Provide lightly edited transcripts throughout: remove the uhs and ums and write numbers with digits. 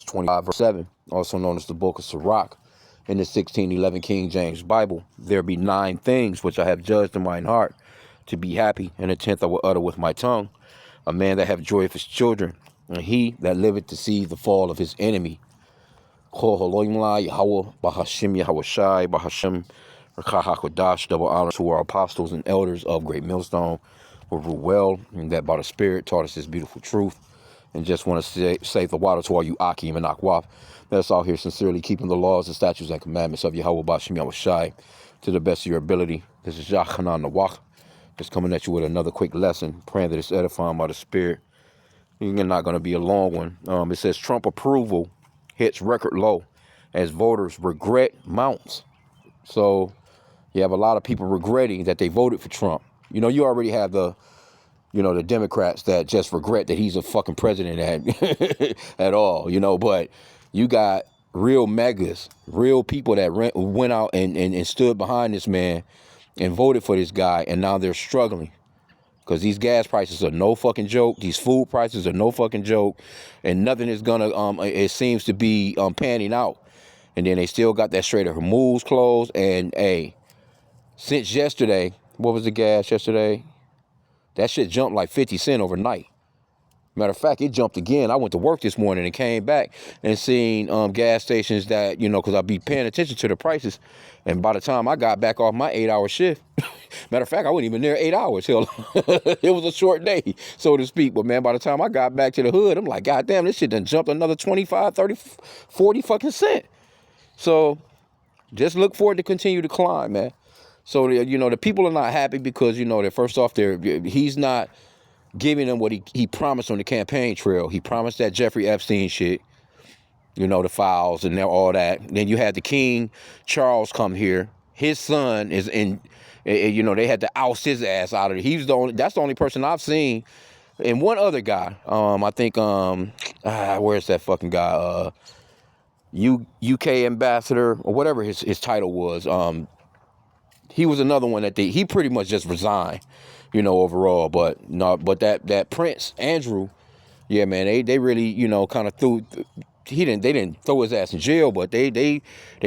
25 verse 7, also known as the book of Sirach. In the 1611 King James Bible, there be 9 things which I have judged in mine heart to be happy, and the 10th I will utter with my tongue. A man that have joy of his children, and he that liveth to see the fall of his enemy. Double honor to our apostles and elders of Great Millstone who rule well, and that by the Spirit taught us this beautiful truth. And just want to save the water to all you H.I.M and Akwaf that's out here sincerely keeping the laws and statutes and commandments of Yahweh Bashim Yahushai to the best of your ability. This is Yachanan Nawak, just coming at you with another quick lesson, praying that it's edifying by the Spirit. You're not going to be a long one. It says Trump approval hits record low as voters regret mounts. So you have a lot of people regretting that they voted for Trump. You know, you already have the Democrats that just regret that he's a fucking president at all, but you got real megas, real people that went out and stood behind this man and voted for this guy, and now they're struggling because these gas prices are no fucking joke. These food prices are no fucking joke, and nothing is gonna, it seems to be panning out. And then they still got that Strait of Hormuz closed, and since yesterday, what was the gas yesterday? That shit jumped like 50 cents overnight. Matter of fact, it jumped again. I went to work this morning and came back and seen gas stations that, because I be paying attention to the prices. And by the time I got back off my 8-hour shift, matter of fact, I wasn't even there 8 hours. Hell, it was a short day, so to speak. But man, by the time I got back to the hood, I'm like, God damn, this shit done jumped another 25, 30, 40 fucking cent. So just look for it to continue to climb, man. So, the people are not happy because, that first off, he's not giving them what he promised on the campaign trail. He promised that Jeffrey Epstein shit, the files and all that. Then you had the King Charles come here. His son is in, they had to oust his ass out of it. That's the only person I've seen. And one other guy, I think, where's that fucking guy? UK ambassador or whatever his title was. He was another one that he pretty much just resigned, overall. But no, but that Prince Andrew, yeah, man, they really, kind of they didn't throw his ass in jail, but they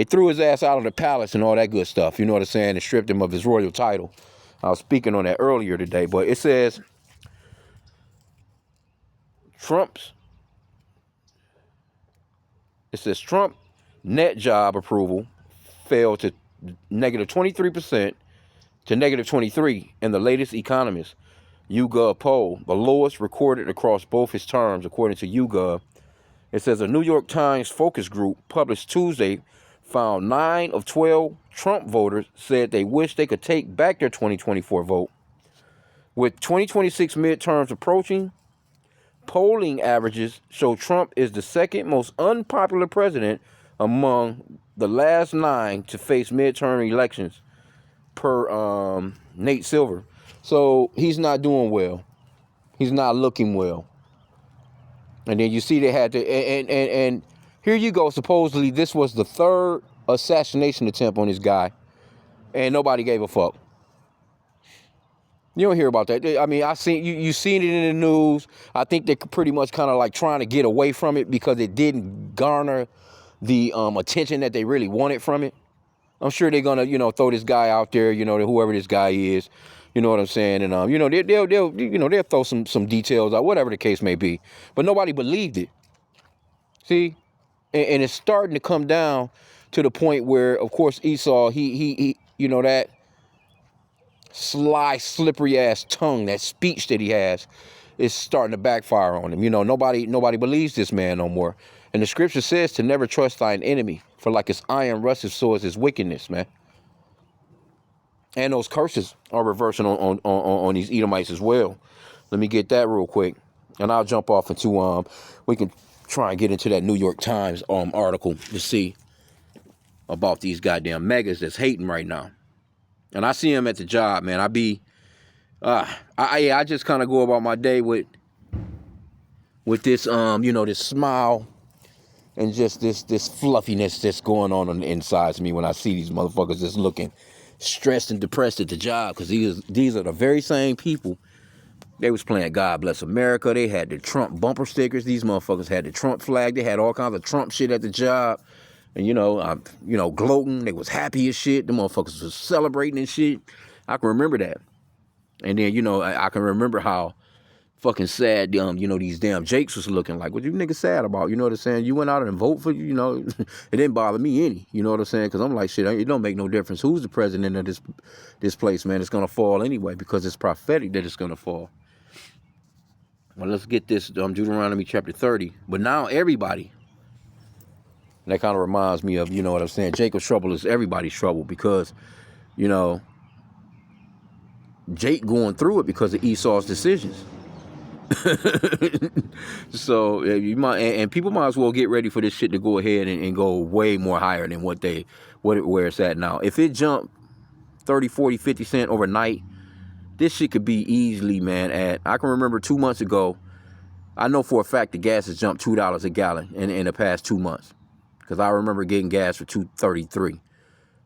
threw his ass out of the palace and all that good stuff. You know what I'm saying? And stripped him of his royal title. I was speaking on that earlier today, but it says Trump net job approval fell to negative 23% to negative 23 in the latest Economist YouGov poll, the lowest recorded across both his terms, according to YouGov. It says a New York Times focus group published Tuesday found 9 of 12 Trump voters said they wish they could take back their 2024 vote. With 2026 midterms approaching, polling averages show Trump is the second most unpopular president among the last 9 to face midterm elections, per Nate Silver. So he's not doing well. He's not looking well. And then you see they had to, and here you go. Supposedly this was the 3rd assassination attempt on this guy, and nobody gave a fuck. You don't hear about that. I mean, you seen it in the news. I think they're pretty much kind of like trying to get away from it because it didn't garner the attention that they really wanted from it. I'm sure they're gonna, throw this guy out there, whoever this guy is, you know what I'm saying, and they'll throw some details out, whatever the case may be. But nobody believed it. See, and it's starting to come down to the point where, of course, Esau, he that sly, slippery ass tongue, that speech that he has, is starting to backfire on him. Nobody believes this man no more. And the scripture says to never trust thine enemy, for like his iron rusteth, so is his wickedness, man. And those curses are reversing on these Edomites as well. Let me get that real quick, and I'll jump off into we can try and get into that New York Times article to see about these goddamn megas that's hating right now. And I see them at the job, man. I just kind of go about my day with this this smile and just this fluffiness that's going on the insides of me when I see these motherfuckers just looking stressed and depressed at the job, because these are the very same people They was playing God Bless America. They had the Trump bumper stickers. These motherfuckers had the Trump flag. They had all kinds of Trump shit at the job. And gloating. They was happy as shit. The motherfuckers was celebrating and shit. I can remember that. And then, I can remember how fucking sad, these damn Jakes was looking like. What you niggas sad about? You know what I'm saying? You went out and vote for, it didn't bother me any. You know what I'm saying? Because I'm like, shit, it don't make no difference who's the president of this place, man. It's going to fall anyway because it's prophetic that it's going to fall. Well, let's get this Deuteronomy chapter 30. But now everybody, that kind of reminds me of, you know what I'm saying? Jacob's trouble is everybody's trouble because, Jake going through it because of Esau's decisions. So you might, and people might as well get ready for this shit to go ahead and go way more higher than where it's at now. If it jumped 30, 40, 50 cent overnight, this shit could be easily, man, I can remember 2 months ago, I know for a fact the gas has jumped $2 a gallon in the past 2 months. Because I remember getting gas for $2.33.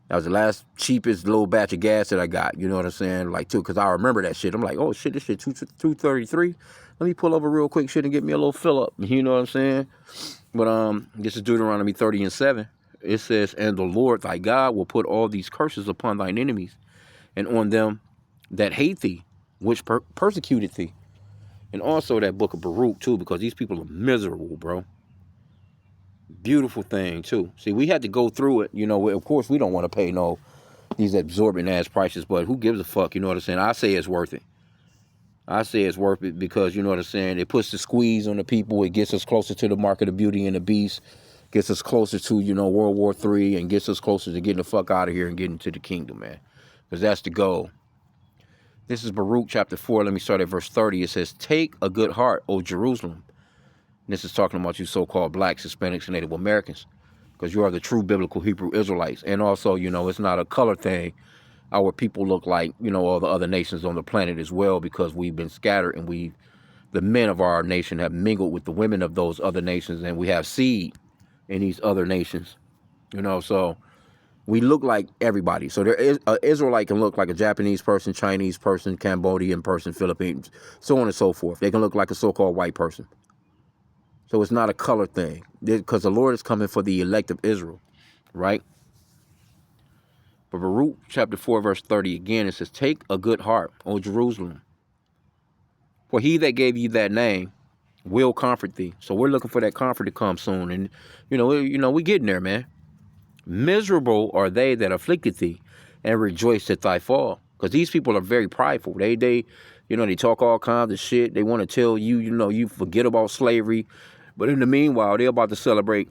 That was the last cheapest little batch of gas that I got. You know what I'm saying? Because I remember that shit. I'm like, oh shit, this shit $2.33. Let me pull over real quick, shit, and get me a little fill up. You know what I'm saying? But this is Deuteronomy 30:7. It says, and the Lord thy God will put all these curses upon thine enemies, and on them that hate thee, which persecuted thee. And also that book of Baruch too, because these people are miserable, bro. Beautiful thing too. See, we had to go through it. Of course, we don't want to pay these absorbent ass prices, but who gives a fuck? You know what I'm saying? I say it's worth it. I say it's worth it because, you know what I'm saying, it puts the squeeze on the people. It gets us closer to the mark of the Beauty and the Beast. Gets us closer to, World War III, and gets us closer to getting the fuck out of here and getting to the kingdom, man. Because that's the goal. This is Baruch chapter 4. Let me start at verse 30. It says, take a good heart, O Jerusalem. And this is talking about you so-called blacks, Hispanics, and Native Americans. Because you are the true biblical Hebrew Israelites. And also, it's not a color thing. Our people look like, all the other nations on the planet as well, because we've been scattered and the men of our nation have mingled with the women of those other nations, and we have seed in these other nations, so we look like everybody. So there is an Israelite can look like a Japanese person, Chinese person, Cambodian person, Philippines, so on and so forth. They can look like a so-called white person. So it's not a color thing, because the Lord is coming for the elect of Israel, right? But Baruch chapter 4, verse 30 again, it says, take a good heart, O Jerusalem, for he that gave you that name will comfort thee. So we're looking for that comfort to come soon. And, we getting there, man. Miserable are they that afflicted thee and rejoice at thy fall. Because these people are very prideful. They talk all kinds of shit. They want to tell you, you forget about slavery. But in the meanwhile, they're about to celebrate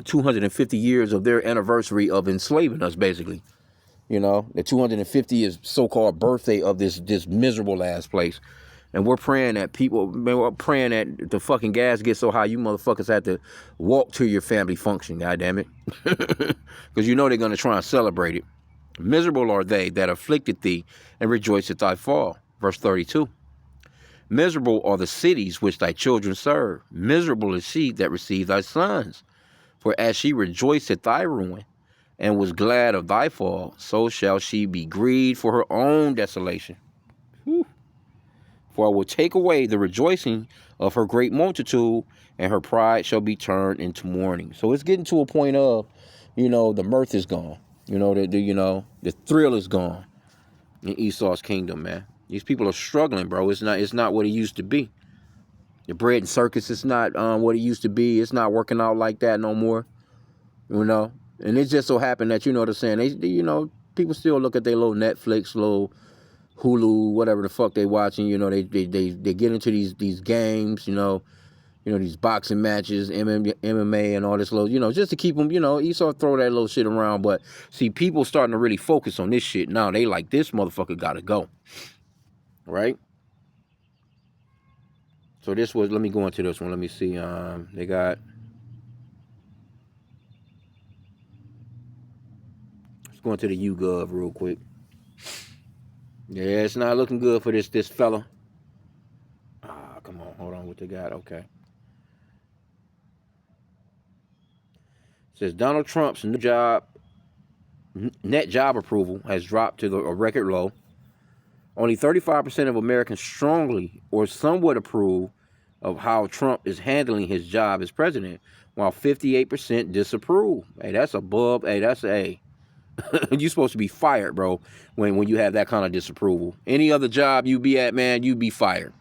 250 years of their anniversary of enslaving us, basically. The 250th so-called birthday of this miserable ass place. And we're praying that we're praying that the fucking gas gets so high you motherfuckers have to walk to your family function, goddammit. Because they're going to try and celebrate it. Miserable are they that afflicted thee and rejoice at thy fall. Verse 32. Miserable are the cities which thy children serve. Miserable is she that received thy sons. For as she rejoiced at thy ruin, and was glad of thy fall, so shall she be grieved for her own desolation. Whew. For I will take away the rejoicing of her great multitude, and her pride shall be turned into mourning. So it's getting to a point of, the mirth is gone. The thrill is gone in Esau's kingdom, man. These people are struggling, bro. It's not what it used to be. The bread and circus is not what it used to be. It's not working out like that no more. And it just so happened that, what I'm saying, they people still look at their little Netflix, little Hulu, whatever the fuck they watching. They get into these games, these boxing matches, MMA and all this little, just to keep them, Esau throw that little shit around. But see, people starting to really focus on this shit now. They like, this motherfucker gotta go, right? So let me go into this one. Let me see. They got. Let's go into the YouGov real quick. Yeah, it's not looking good for this fella. Come on, hold on. What they got? Okay. It says Donald Trump's net job approval has dropped to a record low. Only 35% of Americans strongly or somewhat approve of how Trump is handling his job as president, while 58% disapprove. Hey, that's above. Hey, that's a. You're supposed to be fired, bro, when you have that kind of disapproval. Any other job you be at, man, you be fired.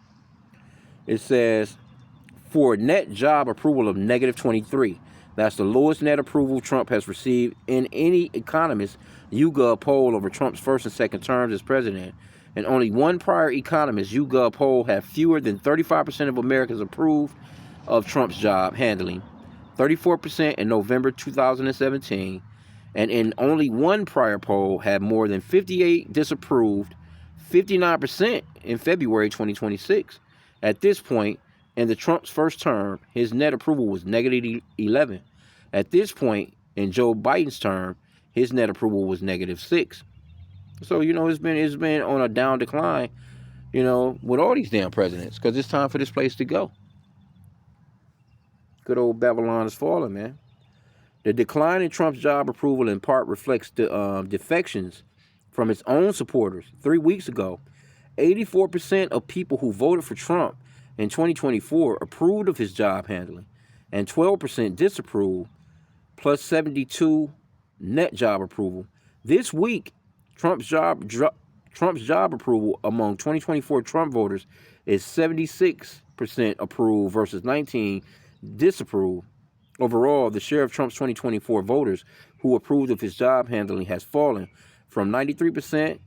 It says, for net job approval of negative 23. That's the lowest net approval Trump has received in any Economist YouGov poll over Trump's first and second terms as president. And only one prior Economist YouGov poll had fewer than 35% of Americans approved of Trump's job handling. 34% in November 2017. And in only one prior poll had more than 58 disapproved, 59% in February 2026. At this point, in the Trump's first term, his net approval was negative 11. At this point, in Joe Biden's term, his net approval was negative 6. So, it's been on a down decline, with all these damn presidents, because it's time for this place to go. Good old Babylon is falling, man. The decline in Trump's job approval in part reflects the defections from its own supporters. 3 weeks ago, 84% of people who voted for Trump in 2024 approved of his job handling, and 12% disapproved, plus 72 net job approval. This week, Trump's job approval among 2024 Trump voters is 76% approved versus 19 disapproved. Overall, the share of Trump's 2024 voters who approved of his job handling has fallen from 93%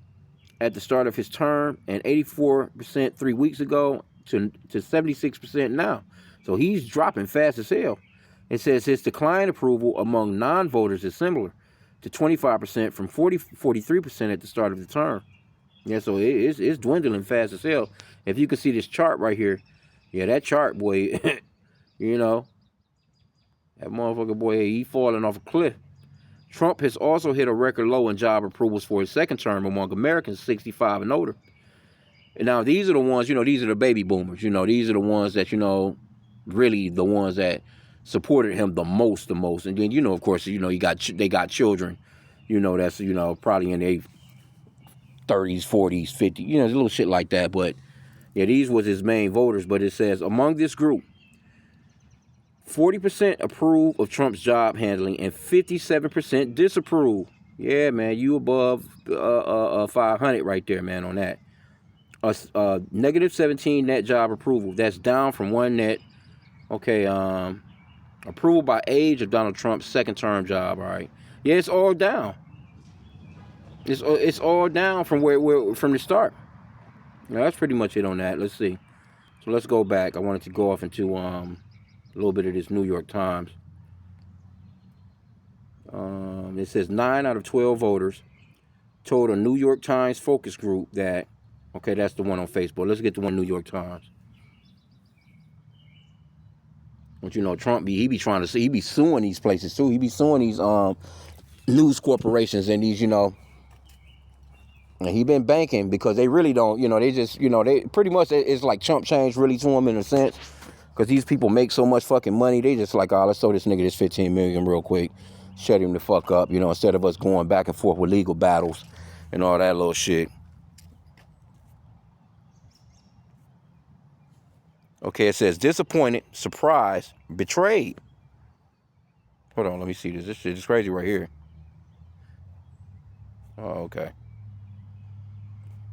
at the start of his term and 84% 3 weeks ago to 76% now. So he's dropping fast as hell. It says his decline approval among non-voters is similar to 25% from 43% at the start of the term. Yeah, so it's dwindling fast as hell. If you can see this chart right here, yeah, that chart, boy, that motherfucker, boy, he falling off a cliff. Trump has also hit a record low in job approvals for his second term among Americans 65 and older. And now these are the ones, these are the baby boomers. These are the ones that, really the ones that supported him the most. And then, of course, they got children, that's, probably in their 30s, 40s, 50s, a little shit like that. But yeah, these was his main voters. But it says among this group, 40% approve of Trump's job handling and 57% disapprove. Yeah, man, you above 500 right there, man, on that. Negative 17 net job approval. That's down from 1 net. Okay, approval by age of Donald Trump's second term job. All right. Yeah, it's all down. It's all down from from the start. Now, that's pretty much it on that. Let's see. So let's go back. I wanted to go off into a little bit of this New York Times. It says 9 out of 12 voters told a New York Times focus group that, okay, that's the one on Facebook. Let's get the one New York Times. But Trump he be suing these places too. He be suing these news corporations and these, and he been banking because they really don't, they just, they pretty much, it's like chump change really to them in a sense. Because these people make so much fucking money, they just like, let's throw this nigga this 15 million real quick. Shut him the fuck up, instead of us going back and forth with legal battles and all that little shit. Okay, it says disappointed, surprised, betrayed. Hold on, let me see this. This shit is crazy right here. Oh, okay.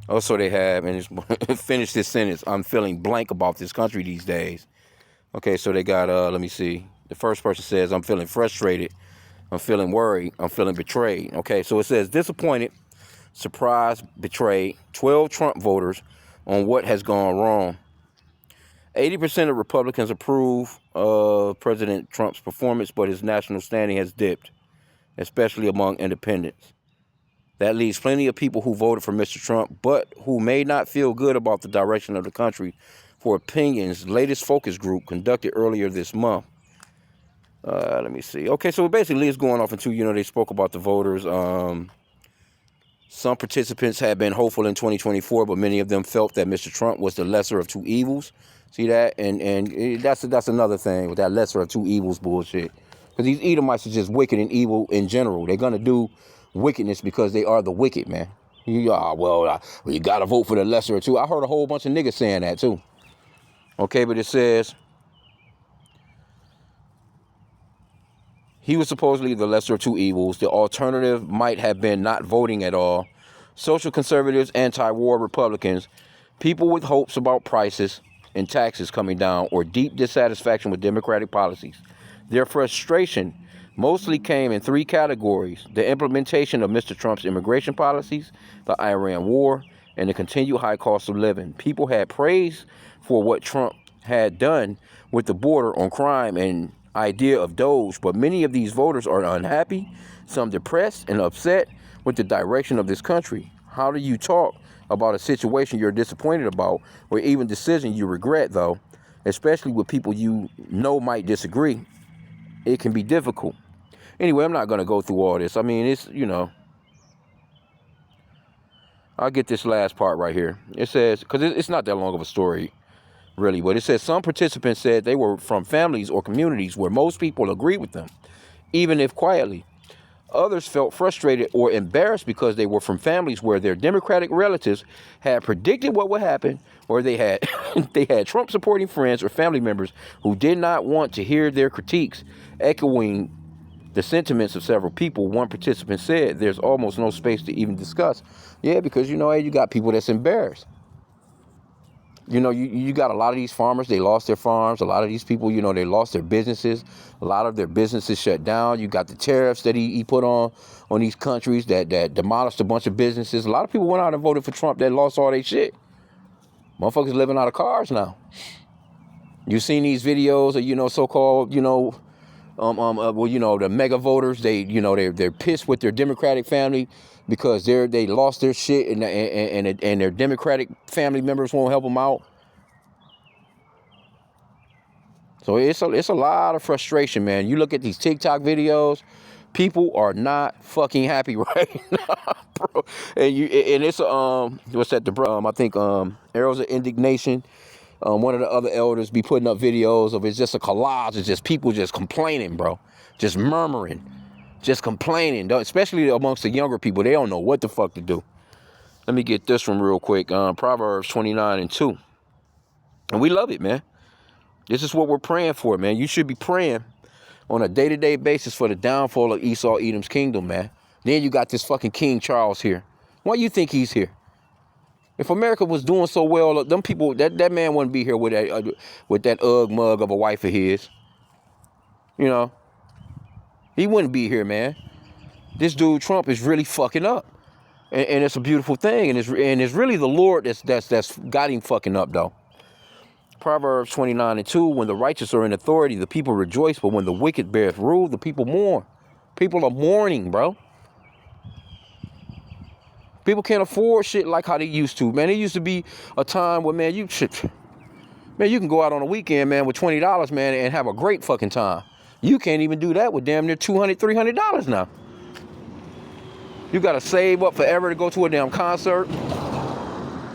Also, they have, and it's finish this sentence, I'm feeling blank about this country these days. Okay, so they got, let me see. The first person says, I'm feeling frustrated. I'm feeling worried. I'm feeling betrayed. Okay, so it says disappointed, surprised, betrayed. 12 Trump voters on what has gone wrong. 80% of Republicans approve of President Trump's performance, but his national standing has dipped, especially among independents. That leaves plenty of people who voted for Mr. Trump, but who may not feel good about the direction of the country for opinions. Latest focus group conducted earlier this month. Let me see. Okay, so basically it's going off into, they spoke about the voters. Some participants had been hopeful in 2024, but many of them felt that Mr. Trump was the lesser of two evils. See that? And that's another thing with that lesser of two evils bullshit. Because these Edomites are just wicked and evil in general. They're going to do wickedness because they are the wicked, man. Well, you got to vote for the lesser of two. I heard a whole bunch of niggas saying that too. Okay, but it says he was supposedly the lesser of two evils. The alternative might have been not voting at all. Social conservatives, anti-war Republicans, people with hopes about prices and taxes coming down, or deep dissatisfaction with democratic policies. Their frustration mostly came in three categories: the implementation of Mr. Trump's immigration policies, the Iran war, and the continued high cost of living. People had praise for what Trump had done with the border on crime and idea of Doge, but many of these voters are unhappy, some depressed and upset with the direction of this country. How do you talk about a situation you're disappointed about, or even decision you regret, though, especially with people you know might disagree? It can be difficult. Anyway, I'm not going to go through all this. I mean, it's, I'll get this last part right here. It says, because it's not that long of a story, really, but it says some participants said they were from families or communities where most people agree with them, even if quietly. Others felt frustrated or embarrassed because they were from families where their Democratic relatives had predicted what would happen, or they had they had Trump supporting friends or family members who did not want to hear their critiques. Echoing the sentiments of several people, one participant said, "There's almost no space to even discuss." Yeah, because you got people that's embarrassed. You got a lot of these farmers, they lost their farms. A lot of these people, they lost their businesses. A lot of their businesses shut down. You got the tariffs that he put on these countries that demolished a bunch of businesses. A lot of people went out and voted for Trump that lost all their shit. Motherfuckers living out of cars now. You seen these videos of, so-called, the mega voters, they're pissed with their Democratic family because they lost their shit and their Democratic family members won't help them out. So it's a lot of frustration, man. You look at these TikTok videos, people are not fucking happy right now, bro. And it's what's that? I think Arrows of Indignation. One of the other elders be putting up videos of it's just a collage. It's just people just complaining, bro. Just murmuring. Just complaining. Especially amongst the younger people. They don't know what the fuck to do. Let me get this one real quick. Proverbs 29:2. And we love it, man. This is what we're praying for, man. You should be praying on a day-to-day basis for the downfall of Esau, Edom's kingdom, man. Then you got this fucking King Charles here. Why do you think he's here? If America was doing so well, them people, that man wouldn't be here with that ugh mug of a wife of his. He wouldn't be here, man. This dude Trump is really fucking up, and it's a beautiful thing, and it's really the Lord that's got him fucking up, though. Proverbs 29:2. When the righteous are in authority, the people rejoice, but when the wicked beareth rule, the people mourn. People are mourning, bro. People can't afford shit like how they used to, man. It used to be a time where, man, you can go out on a weekend, man, with $20, man, and have a great fucking time. You can't even do that with damn near $200, $300 now. You got to save up forever to go to a damn concert.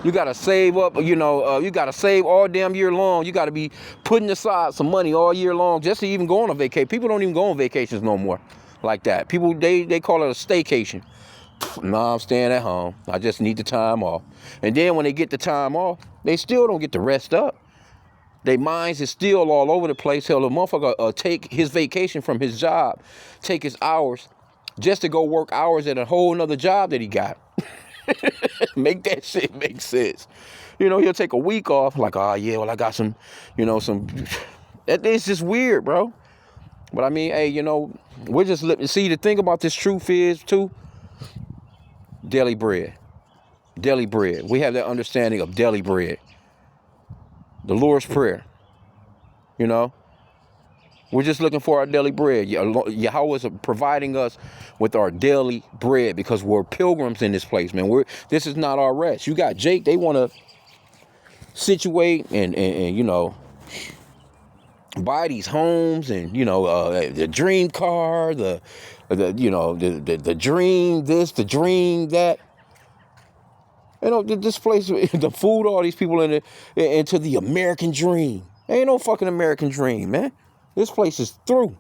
You got to save up, you got to save all damn year long. You got to be putting aside some money all year long just to even go on a vacation. People don't even go on vacations no more like that. People, they call it a staycation. No, I'm staying at home. I just need the time off. And then when they get the time off, they still don't get to rest up. Their minds is still all over the place. Hell, the motherfucker take his vacation from his job, take his hours, just to go work hours at a whole nother job that he got. Make that shit make sense. He'll take a week off, like, oh yeah, well I got some. It's just weird, bro. But I mean, hey, we're just living. See, the thing about this truth is too. Daily bread. Daily bread. We have that understanding of daily bread. The Lord's Prayer. We're just looking for our daily bread. Yahweh is providing us with our daily bread because we're pilgrims in this place, man. This is not our rest. You got Jake. They want to situate and buy these homes and the dream car, the dream this, the dream that. This place, the food, all these people into the American dream. Ain't no fucking American dream, man. This place is through.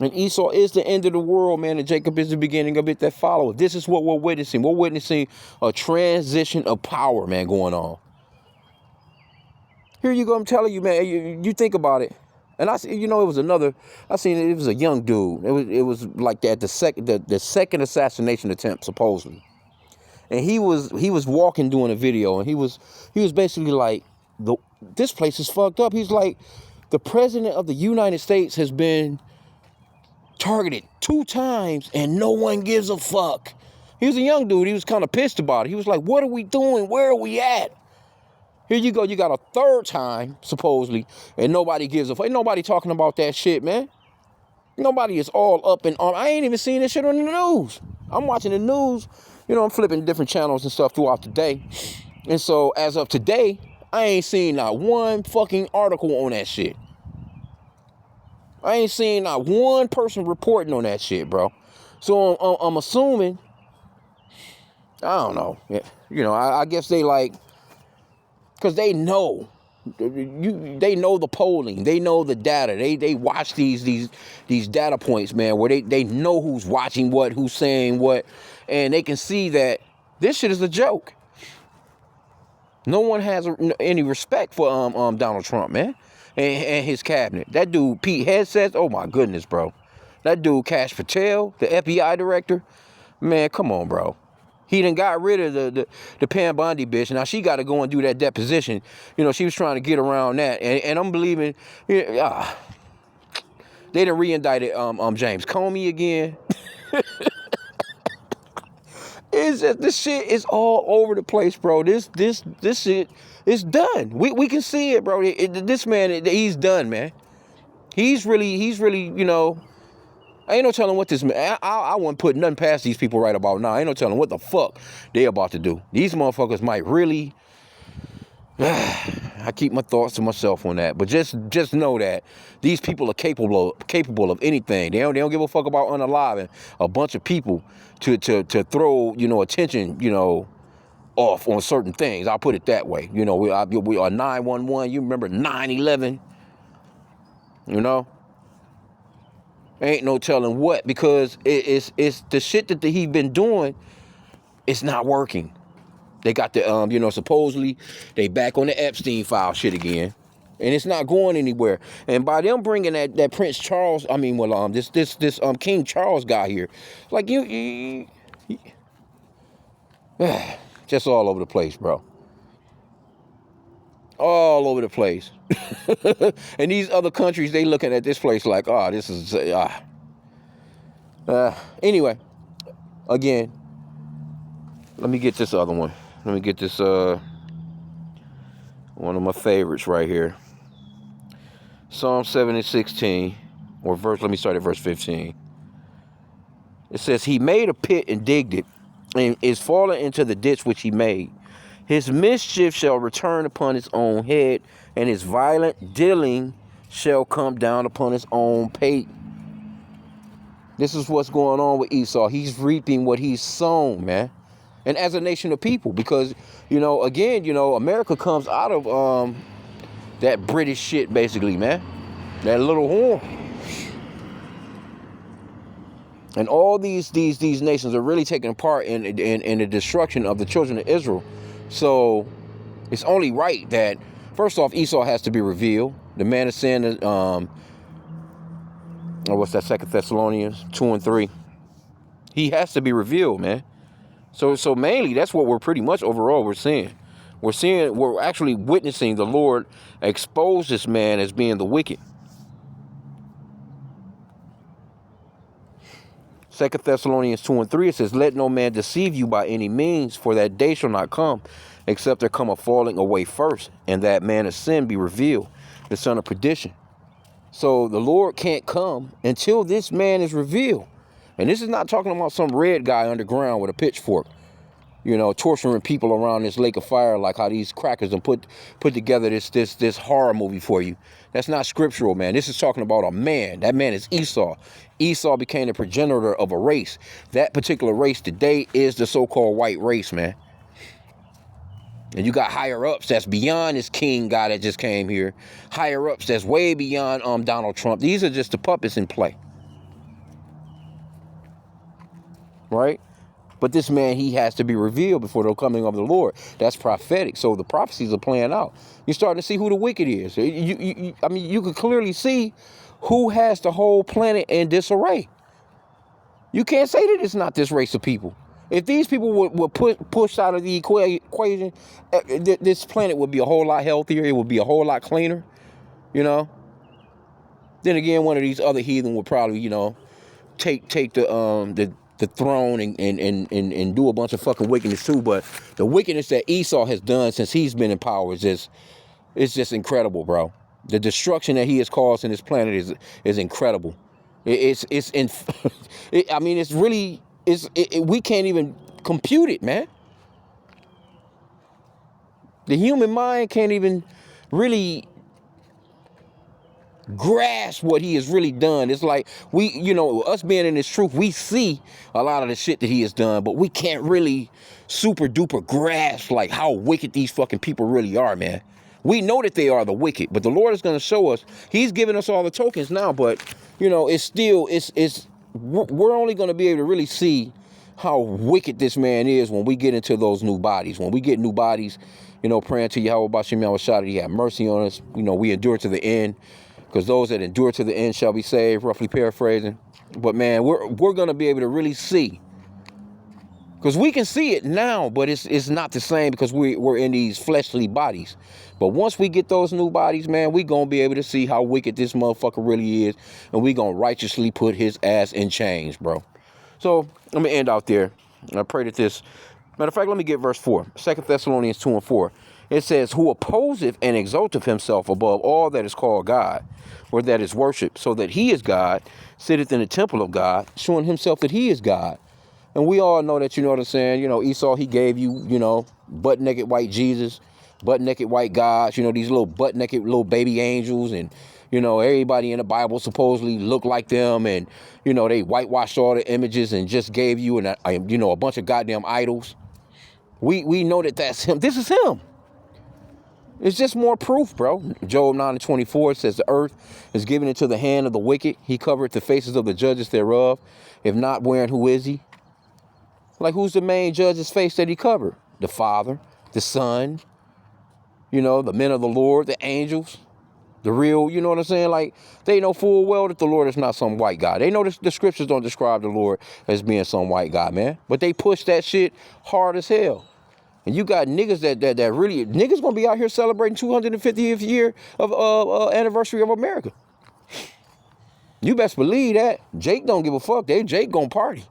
And Esau is the end of the world, man, and Jacob is the beginning of it that followeth. This is what we're witnessing. We're witnessing a transition of power, man, going on. Here you go, I'm telling you, man, you think about it. And I see, it was another, I seen it was a young dude. It was like that, the second assassination attempt, supposedly. And he was walking doing a video, and he was basically like, this place is fucked up. He's like, the president of the United States has been targeted 2 times and no one gives a fuck. He was a young dude. He was kind of pissed about it. He was like, what are we doing? Where are we at? Here you go. You got a 3rd time, supposedly, and nobody gives a fuck. Ain't nobody talking about that shit, man. Nobody is all up in arms. I ain't even seeing this shit on the news. I'm watching the news. I'm flipping different channels and stuff throughout the day. And so as of today, I ain't seen not one fucking article on that shit. I ain't seen not one person reporting on that shit, bro. So I'm assuming, I don't know. I guess they like, because they know. They know the polling. They know the data. They watch these data points, man, where they know who's watching what, who's saying what, and they can see that this shit is a joke. No one has any respect for Donald Trump, man, and his cabinet. That dude Pete Hegseth, oh my goodness, bro. That dude Kash Patel, the FBI director, man, come on, bro. He done got rid of the Pam Bondi bitch. Now she got to go and do that deposition. She was trying to get around that, and I'm believing. They done re-indicted James Comey again. It's just, this shit is all over the place, bro. This shit is done. We can see it, bro. This man, he's done, man. He's really. I ain't no telling what this man. I wouldn't put nothing past these people right about now. I ain't no telling what the fuck they about to do. These motherfuckers might really. I keep my thoughts to myself on that, but just know that these people are capable of anything. They don't give a fuck about unaliving a bunch of people to throw attention off on certain things. I'll put it that way. We are 911. You remember 9/11? Ain't no telling what, because it's the shit that he's been doing. It's not working. They got the supposedly they back on the Epstein file shit again, and it's not going anywhere. And by them bringing that Prince Charles, this King Charles guy here, like just all over the place, bro. All over the place. And these other countries, they looking at this place like, this is anyway, again, let me get this other one. Let me get this one of my favorites right here. Psalm 7:16, or let me start at verse 15. It says, he made a pit and digged it, and is fallen into the ditch which he made. His mischief shall return upon his own head, and his violent dealing shall come down upon his own pate. This is what's going on with Esau. He's reaping what he's sown, man. And as a nation of people, because, America comes out of that British shit, basically, man. That little horn. And all these nations are really taking part in the destruction of the children of Israel. So it's only right that, first off, Esau has to be revealed. The man is saying that, what's that, 2 Thessalonians 2:3. He has to be revealed, man. So mainly that's what we're pretty much overall we're seeing. We're actually witnessing the Lord expose this man as being the wicked. 2 Thessalonians 2:3, it says, let no man deceive you by any means, for that day shall not come, except there come a falling away first, and that man of sin be revealed, the son of perdition. So the Lord can't come until this man is revealed. And this is not talking about some red guy underground with a pitchfork, torturing people around this lake of fire, like how these crackers have put together this horror movie for you. That's not scriptural, man. This is talking about a man. That man is Esau. Esau became the progenitor of a race. That particular race today is the so-called white race, man. And you got higher ups that's beyond this king guy that just came here. Higher ups that's way beyond Donald Trump. These are just the puppets in play. right? But this man, he has to be revealed before the coming of the Lord. That's prophetic. So the prophecies are playing out. You're starting to see who the wicked is. I mean, you can clearly see who has the whole planet in disarray. You can't say that it's not this race of people. If these people were pushed out of the equation, this planet would be a whole lot healthier. It would be a whole lot cleaner, you know. Then again, one of these other heathen would probably, you know, take the throne and do a bunch of fucking wickedness too. But the wickedness that Esau has done since he's been in power is just incredible, bro. The destruction that he has caused in this planet is incredible. I mean, it's really we can't even compute it, man. The human mind can't even really grasp what he has really done. It's like us being in this truth, we see a lot of the shit that he has done, but we can't really super duper grasp like how wicked these fucking people really are, man. We know that they are the wicked, but the Lord is going to show us. He's giving us all the tokens now, but it's still we're only going to be able to really see how wicked this man is when we get into those new bodies. When we get new bodies, praying to Yahweh Bashim Yahushua, he have mercy on us. We endure to the end, because those that endure to the end shall be saved, roughly paraphrasing. But man, we're going to be able to really see. Because we can see it now, but it's not the same because we're in these fleshly bodies. But once we get those new bodies, man, we going to be able to see how wicked this motherfucker really is. And we going to righteously put his ass in chains, bro. So let me end out there. I pray that this... Matter of fact, let me get verse 4. 2 Thessalonians 2 and 4. It says, who opposeth and exalteth himself above all that is called God, or that is worshipped, so that he is God, sitteth in the temple of God, showing himself that he is God. And we all know that, you know what I'm saying? Esau, he gave you, butt-naked white Jesus, butt-naked white gods, these little butt-naked little baby angels. And, everybody in the Bible supposedly looked like them. And, they whitewashed all the images and just gave you, a bunch of goddamn idols. We know that that's him. This is him. It's just more proof, bro. Job 9 and 24 says, the earth is given into the hand of the wicked. He covereth the faces of the judges thereof. If not, wherein who is he? Like, who's the main judge's face that he covered? The Father, the Son, the men of the Lord, the angels, the real, you know what I'm saying? Like, they know full well that the Lord is not some white guy. They know the scriptures don't describe the Lord as being some white guy, man. But they push that shit hard as hell. And you got niggas that really, niggas gonna be out here celebrating 250th year of anniversary of America. You best believe that. Jake don't give a fuck. Jake gonna party.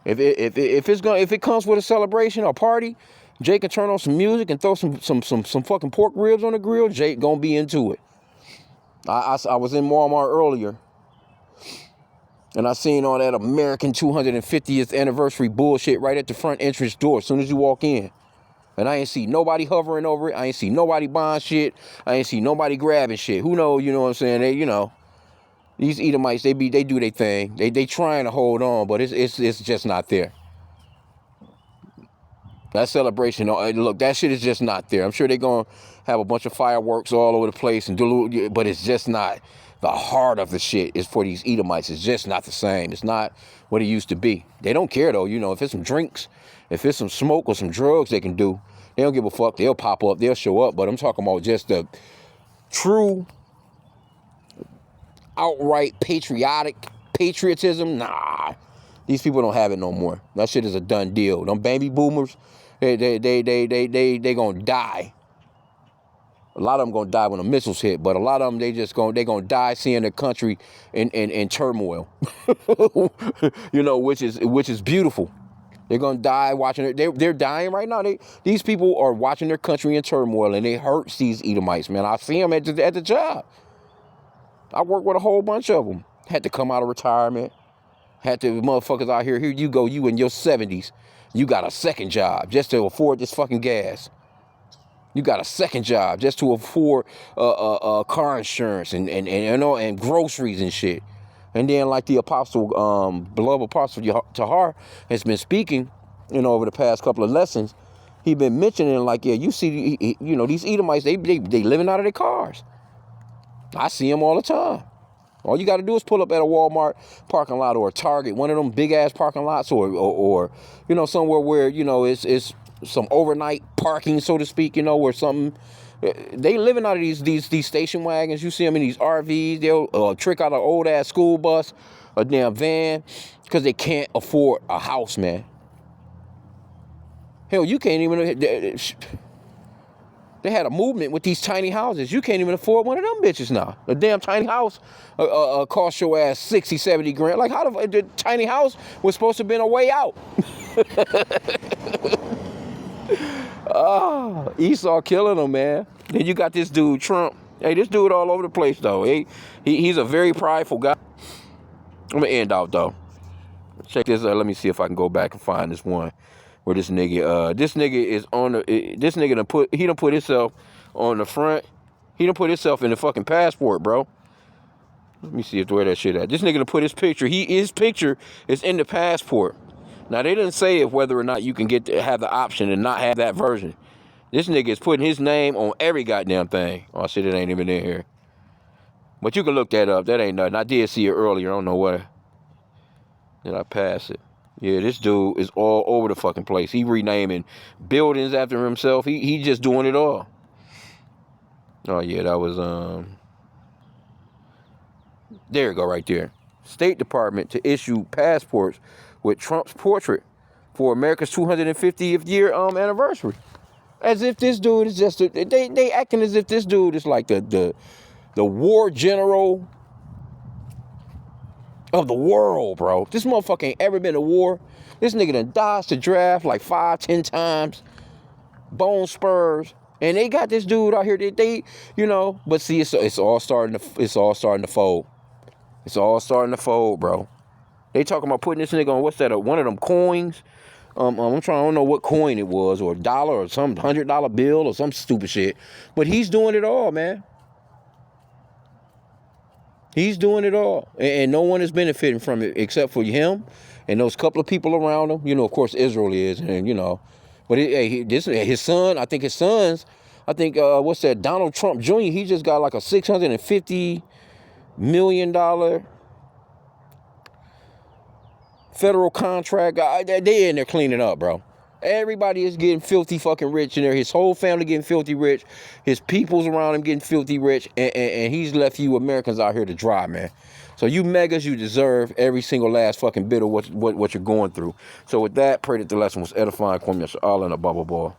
If it comes with a celebration or party, Jake can turn on some music and throw some fucking pork ribs on the grill. Jake gonna be into it. I was in Walmart earlier, and I seen all that American 250th anniversary bullshit right at the front entrance door as soon as you walk in. And I ain't see nobody hovering over it. I ain't see nobody buying shit. I ain't see nobody grabbing shit. Who knows, you know what I'm saying? These Edomites, they do their thing. They trying to hold on, but it's just not there. That celebration, look, that shit is just not there. I'm sure they're going to have a bunch of fireworks all over the place, but it's just not. The heart of the shit is for these Edomites. It's just not the same. It's not what it used to be. They don't care, though. If it's some drinks, if it's some smoke or some drugs they can do, they don't give a fuck. They'll pop up. They'll show up. But I'm talking about just the true, outright patriotism. Nah. These people don't have it no more. That shit is a done deal. Them baby boomers, they gonna die. A lot of them gonna die when the missiles hit, but a lot of them they gonna die seeing their country in turmoil. Which is beautiful. They're gonna die watching it. They're dying right now. These people are watching their country in turmoil, and it hurts these Edomites, man. I see them at the job. I work with a whole bunch of them. Had to come out of retirement. Had to, motherfuckers out here you go, you in your 70s. You got a second job just to afford this fucking gas. You got a second job just to afford car insurance and groceries and shit. And then, like the apostle, beloved apostle Tahar has been speaking, over the past couple of lessons. He been mentioning, like, yeah, you see, these Edomites, they living out of their cars. I see them all the time. All you got to do is pull up at a Walmart parking lot or a Target, one of them big ass parking lots, or you know, somewhere where, you know, it's some overnight parking, so to speak, you know, where something. They living out of these station wagons. You see them in these RVs. They'll trick out an old ass school bus, a damn van, because they can't afford a house, man. Hell, you can't even. They had a movement with these tiny houses. You can't even afford one of them bitches now. A damn tiny house cost your ass 60, 70 grand. Like, how the tiny house was supposed to have been a way out? Oh, Esau killing them, man. Then you got this dude, Trump. Hey, this dude all over the place, though. He's a very prideful guy. I'm going to end out, though. Check this out. Let me see if I can go back and find this one where this nigga is on the, this nigga done put himself on the front. He done put himself in the fucking passport, bro. Let me see where that shit at. This nigga done put his picture. His picture is in the passport. Now, they didn't say if whether or not you can have the option and not have that version. This nigga is putting his name on every goddamn thing. Oh, shit, it ain't even in here. But you can look that up. That ain't nothing. I did see it earlier. I don't know what. Did I pass it? Yeah, this dude is all over the fucking place. He renaming buildings after himself. He just doing it all. Oh, yeah, that was, there you go right there. State Department to issue passports with Trump's portrait for America's 250th year anniversary. As if this dude is just, they acting as if this dude is like the war general of the world, bro. This motherfucker ain't ever been to war. This nigga done dodged the draft like 5, 10 times. Bone spurs. And they got this dude out here that they, you know, but see, it's all starting to fold. It's all starting to fold, bro. They talking about putting this nigga on, what's that, one of them coins? I don't know what coin it was, or a dollar, or some $100 bill, or some stupid shit. But he's doing it all, man. He's doing it all. And no one is benefiting from it except for him and those couple of people around him. You know, of course, Israel is, and, you know. But his son, I think his sons, what's that, Donald Trump Jr., he just got like a $650 million federal contract. They in there cleaning up, bro. Everybody is getting filthy fucking rich in there. His whole family getting filthy rich. His peoples around him getting filthy rich. And he's left you Americans out here to dry, man. So you megas, you deserve every single last fucking bit of what you're going through. So with that, pray that the lesson was edifying. All in a bubble ball.